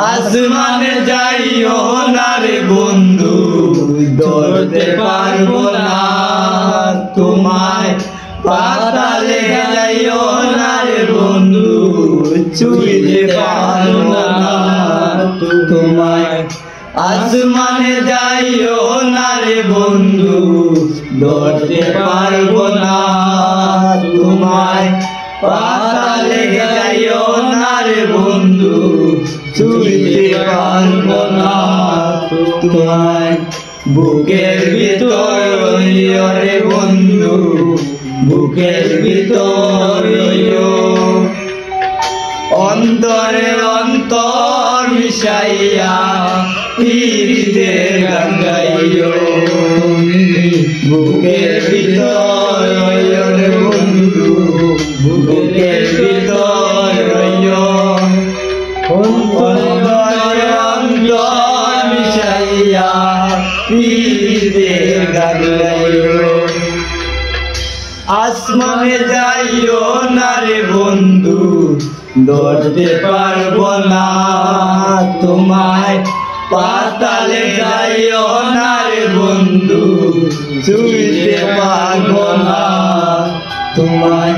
আসমানে যাইও না রে বন্ধু, ধরতে পারবো না তোমায়। পাতালে যাইও না রে বন্ধু, ছুঁইতে পারবো না তোমায়। আসমানে যাইও না রে বন্ধু, ধরতে পারবো না তোমায়। পাতালে যাইও না রে বন্ধু, ছুঁইতে পারবো না তোমায়। বুকের ভিতর রে বন্ধু, বুকের ভিতর অন্তরে অন্তর মিশাইয়া পিরিতে গান গাইও। বুকের ভিতর রে বন্ধু, বুকের ভিতর অন্তরে অন্তর মিশাইয়া পিরিতে গান গাইও। আসমানে যাইও না রে বন্ধু, ধরতে পারবো না তোমায়। পাতালে যাইও না রে বন্ধু, ছুঁইতে পারবো না তোমায়।